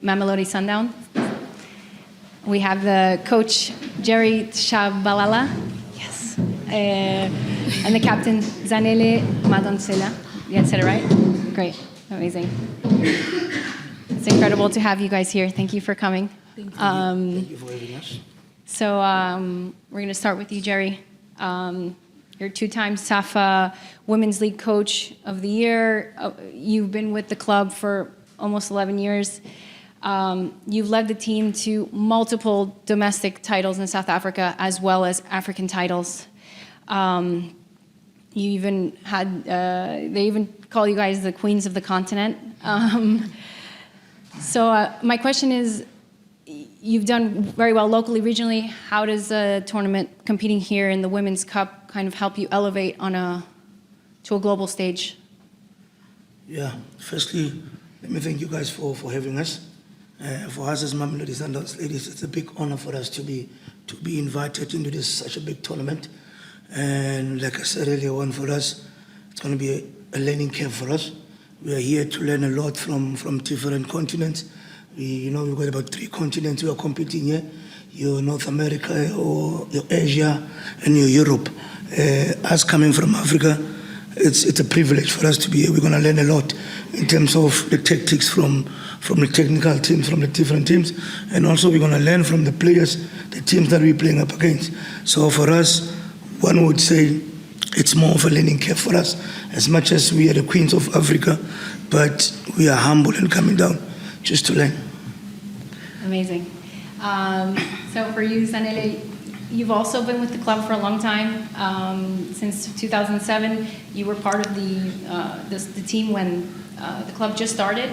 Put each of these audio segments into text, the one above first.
Mamelodi Sundowns. We have the Coach Jerry Tshabalala, yes, and the captain Zanele Madonsela. You said it right? Great, amazing. It's incredible to have you guys here. Thank you for coming. Thank you. Thank you for having us. So we're going to start with you, Jerry. You're two-time SAFA Women's League Coach of the Year. You've been with the club for almost 11 years. You've led the team to multiple domestic titles in South Africa as well as African titles. You even had, they even call you guys the queens of the continent. So my question is, you've done very well locally, regionally. How does a tournament competing here in the Women's Cup kind of help you elevate to a global stage? Yeah, firstly, let me thank you guys for having us. For us as Mamelodi Sundowns Ladies, it's a big honor for us to be invited into this such a big tournament. And like I said earlier on, for us, it's going to be a learning curve for us. We are here to learn a lot from different continents. We've got about 3 continents we are competing here. Your North America, or your Asia, and your Europe. Us coming from Africa, it's a privilege for us to be here. We're going to learn a lot in terms of the tactics from the technical teams, from the different teams, and also we're going to learn from the players, the teams that we're playing up against. So for us, one would say it's more of a learning curve for us, as much as we are the queens of Africa, but we are humble and coming down just to learn. Amazing. So for you, Zanele, you've also been with the club for a long time. Since 2007, you were part of the team when the club just started.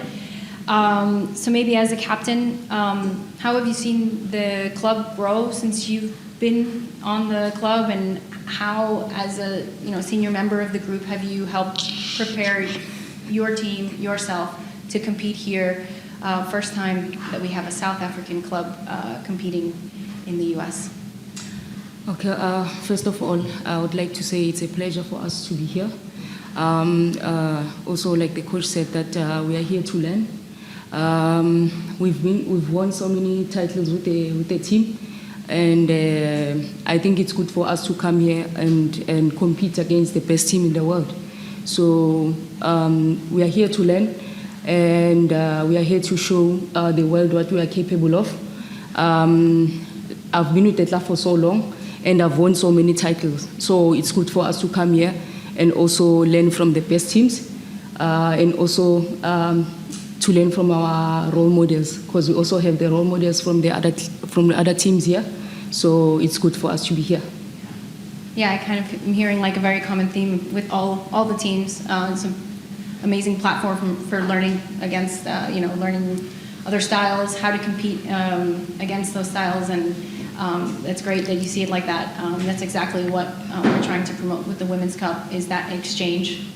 So maybe as a captain, how have you seen the club grow since you've been on the club, and how, as a senior member of the group, have you helped prepare your team, yourself, to compete here? First time that we have a South African club competing in the US. Okay, first of all, I would like to say it's a pleasure for us to be here. Also, like the coach said, that we are here to learn. We've won so many titles with the team, and I think it's good for us to come here and compete against the best team in the world. So we are here to learn, and we are here to show the world what we are capable of. I've been with the club for so long, and I've won so many titles. So it's good for us to come here and also learn from the best teams, and also to learn from our role models, because we also have the role models from the other teams here. So it's good for us to be here. Yeah, I kind of am hearing like a very common theme with all the teams. It's an amazing platform for learning against, learning other styles, how to compete against those styles, and it's great that you see it like that. That's exactly what we're trying to promote with the Women's Cup, is that exchange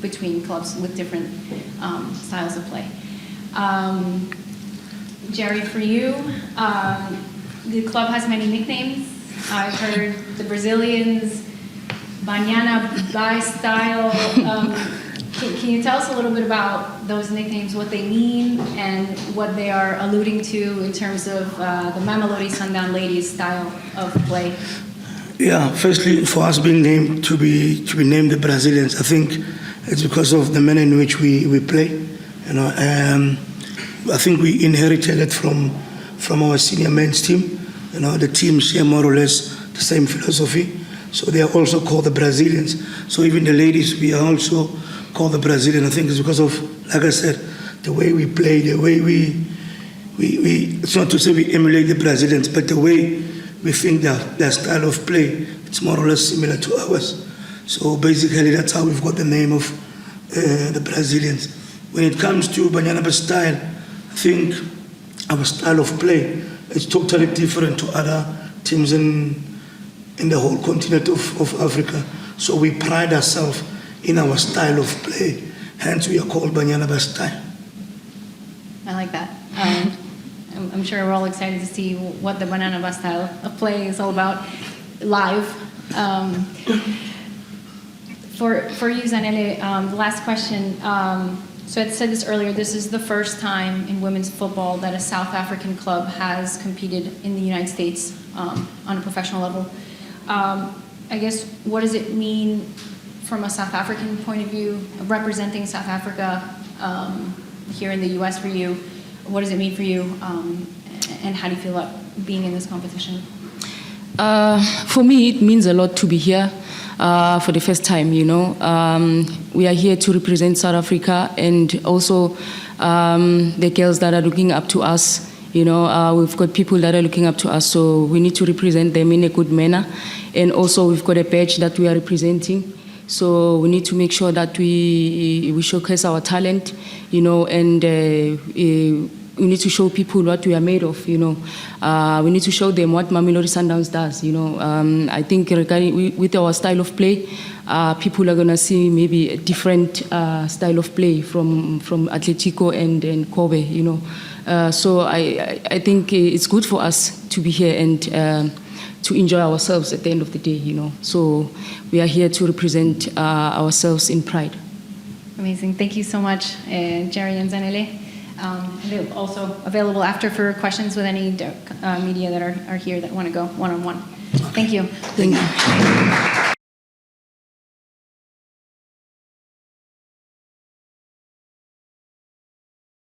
between clubs with different styles of play. Jerry, for you, the club has many nicknames. I've heard the Brazilians, Banyana Bai style. Can you tell us a little bit about those nicknames, what they mean, and what they are alluding to in terms of the Mamelodi Sundowns Ladies style of play? Yeah, firstly, for us being named to be named the Brazilians, I think it's because of the manner in which we play. I think we inherited it from our senior men's team. The team share more or less the same philosophy, so they are also called the Brazilians. So even the ladies, we are also called the Brazilian. I think it's because of, like I said, the way we play, the way we it's not to say we emulate the Brazilians, but the way we think their style of play, it's more or less similar to ours. So basically that's how we've got the name of the Brazilians. When it comes to Banyana style, I think our style of play is totally different to other teams in the whole continent of Africa. So we pride ourselves in our style of play. Hence we are called Banyana style. I like that. I'm sure we're all excited to see what the Banyana style of play is all about live. For you, Zanele, the last question. So I said this earlier, this is the first time in women's football that a South African club has competed in the United States on a professional level. I guess, what does it mean from a South African point of view, representing South Africa here in the U.S. for you? What does it mean for you, and how do you feel about being in this competition? For me, it means a lot to be here for the first time, you know. We are here to represent South Africa, and also the girls that are looking up to us. You know, we've got people that are looking up to us, so we need to represent them in a good manner. And also, we've got a badge that we are representing. So we need to make sure that we showcase our talent, you know, and we need to show people what we are made of, you know. We need to show them what Mamelodi Sundowns does, you know. I think regarding with our style of play, people are going to see maybe a different style of play from Atletico and Kobe, you know. So I think it's good for us to be here and to enjoy ourselves at the end of the day, you know. So we are here to represent ourselves in pride. Amazing. Thank you so much, Jerry and Zanele. Also available after for questions with any media that are here that want to go one-on-one. Thank you. Thank you.